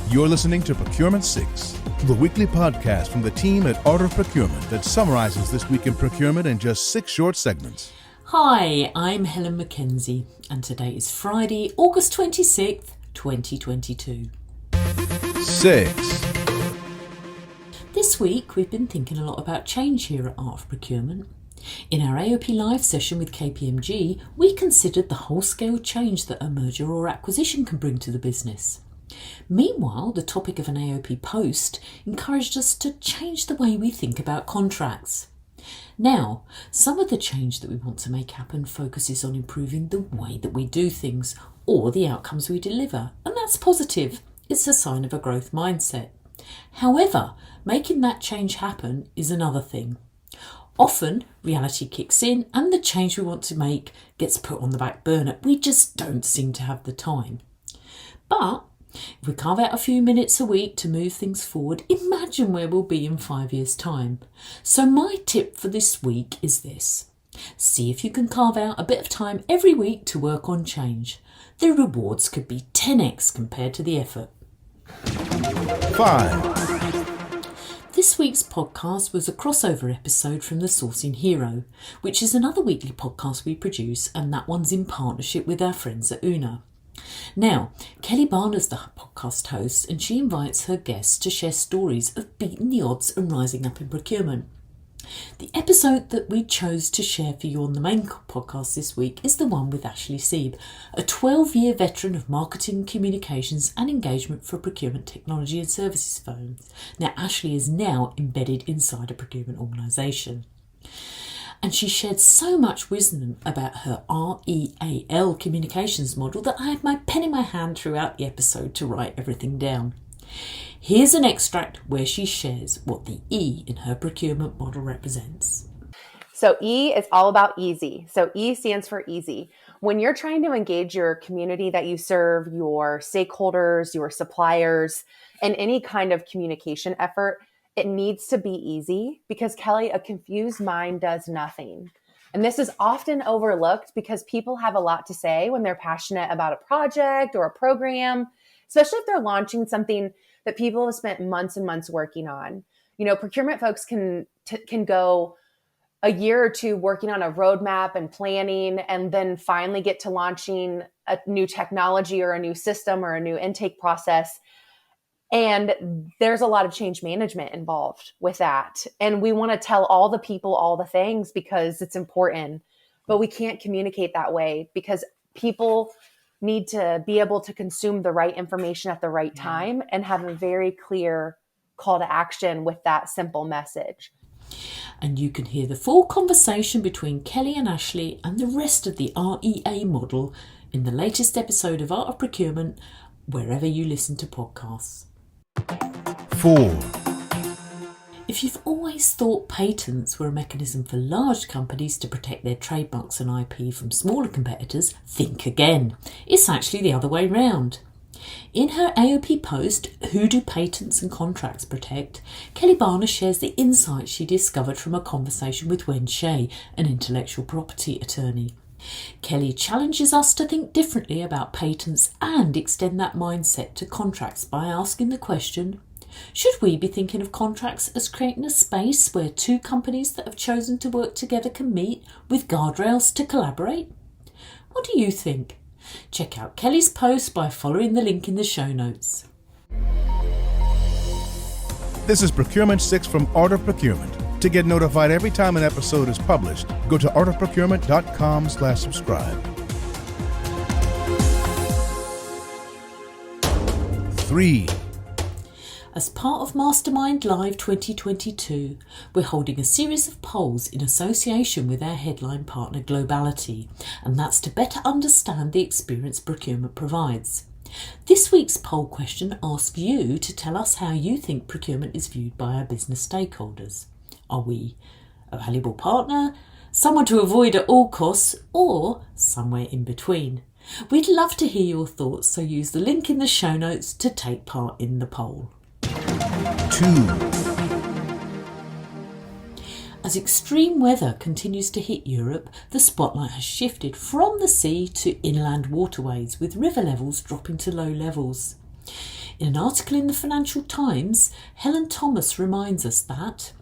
You're listening to Procurement 6, the weekly podcast from the team at Art of Procurement that summarizes this week in procurement in just 6 short segments. Hi, I'm Helen Mackenzie, and today is Friday, August 26th, 2022. 6. This week, we've been thinking a lot about change here at Art of Procurement. In our AOP Live session with KPMG, we considered the whole-scale change that a merger or acquisition can bring to the business. Meanwhile, the topic of an AOP post encouraged us to change the way we think about contracts. Now, some of the change that we want to make happen focuses on improving the way that we do things or the outcomes we deliver, and that's positive. It's a sign of a growth mindset. However, making that change happen is another thing. Often, reality kicks in and the change we want to make gets put on the back burner. We just don't seem to have the time. But if we carve out a few minutes a week to move things forward, imagine where we'll be in 5 years' time. So my tip for this week is this. See if you can carve out a bit of time every week to work on change. The rewards could be 10x compared to the effort. 5. This week's podcast was a crossover episode from The Sourcing Hero, which is another weekly podcast we produce, and that one's in partnership with our friends at Una. Now, Kelly Barner's the podcast host, and she invites her guests to share stories of beating the odds and rising up in procurement. The episode that we chose to share for you on the main podcast this week is the one with Ashley Sieb, a 12-year veteran of marketing, communications and engagement for procurement technology and services firms. Now, Ashley is now embedded inside a procurement organisation. And she shared so much wisdom about her REAL communications model that I had my pen in my hand throughout the episode to write everything down. Here's an extract where she shares what the E in her procurement model represents. So E is all about easy. So E stands for easy. When you're trying to engage your community that you serve, your stakeholders, your suppliers, and any kind of communication effort, it needs to be easy because, Kelly, a confused mind does nothing. And this is often overlooked because people have a lot to say when they're passionate about a project or a program, especially if they're launching something that people have spent months and months working on. You know, procurement folks can go a year or two working on a roadmap and planning, and then finally get to launching a new technology or a new system or a new intake process. And there's a lot of change management involved with that. And we want to tell all the people all the things because it's important, but we can't communicate that way because people need to be able to consume the right information at the right time and have a very clear call to action with that simple message. And you can hear the full conversation between Kelly and Ashley and the rest of the REA model in the latest episode of Art of Procurement, wherever you listen to podcasts. 4. If you've always thought patents were a mechanism for large companies to protect their trademarks and IP from smaller competitors, think again. It's actually the other way round. In her AOP post, Who Do Patents and Contracts Protect?, Kelly Barner shares the insights she discovered from a conversation with Wen Shea, an intellectual property attorney. Kelly challenges us to think differently about patents and extend that mindset to contracts by asking the question, should we be thinking of contracts as creating a space where two companies that have chosen to work together can meet with guardrails to collaborate? What do you think? Check out Kelly's post by following the link in the show notes. This is Procurement 6 from Art of Procurement. To get notified every time an episode is published, go to artofprocurement.com/subscribe. 3. As part of Mastermind Live 2022, we're holding a series of polls in association with our headline partner Globality, and that's to better understand the experience procurement provides. This week's poll question asks you to tell us how you think procurement is viewed by our business stakeholders. Are we a valuable partner, someone to avoid at all costs, or somewhere in between? We'd love to hear your thoughts, so use the link in the show notes to take part in the poll. 2. As extreme weather continues to hit Europe, the spotlight has shifted from the sea to inland waterways, with river levels dropping to low levels. In an article in the Financial Times, Helen Thomas reminds us that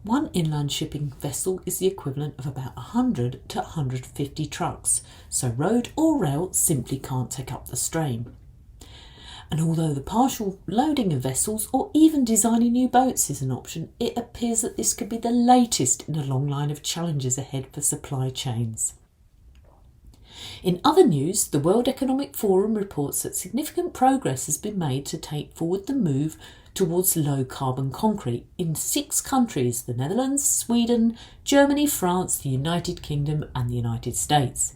one inland shipping vessel is the equivalent of about 100 to 150 trucks, so road or rail simply can't take up the strain. And although the partial loading of vessels or even designing new boats is an option, it appears that this could be the latest in a long line of challenges ahead for supply chains. In other news, the World Economic Forum reports that significant progress has been made to take forward the move towards low-carbon concrete in 6 countries: the Netherlands, Sweden, Germany, France, the United Kingdom and the United States.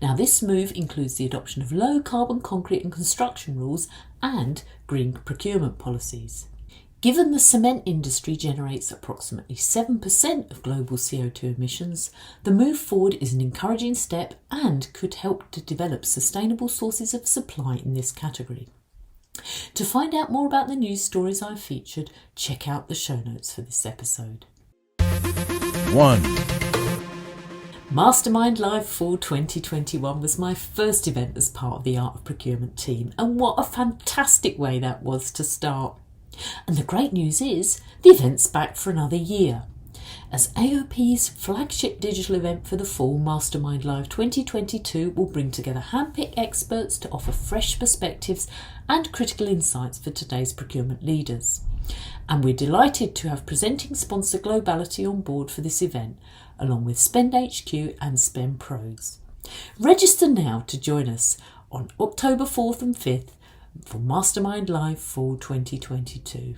Now, this move includes the adoption of low-carbon concrete and construction rules and green procurement policies. Given the cement industry generates approximately 7% of global CO2 emissions, the move forward is an encouraging step and could help to develop sustainable sources of supply in this category. To find out more about the news stories I've featured, check out the show notes for this episode. 1. Mastermind Live Fall 2021 was my first event as part of the Art of Procurement team, and what a fantastic way that was to start. And the great news is, the event's back for another year. As AOP's flagship digital event for the fall, Mastermind Live 2022 will bring together handpicked experts to offer fresh perspectives and critical insights for today's procurement leaders. And we're delighted to have presenting sponsor Globality on board for this event, along with Spend HQ and Spend Pros. Register now to join us on October 4th and 5th for Mastermind Live Fall 2022.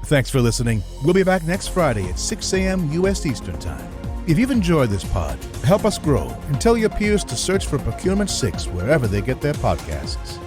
Thanks for listening. We'll be back next Friday at 6 a.m. U.S. Eastern Time. If you've enjoyed this pod, help us grow and tell your peers to search for Procurement 6 wherever they get their podcasts.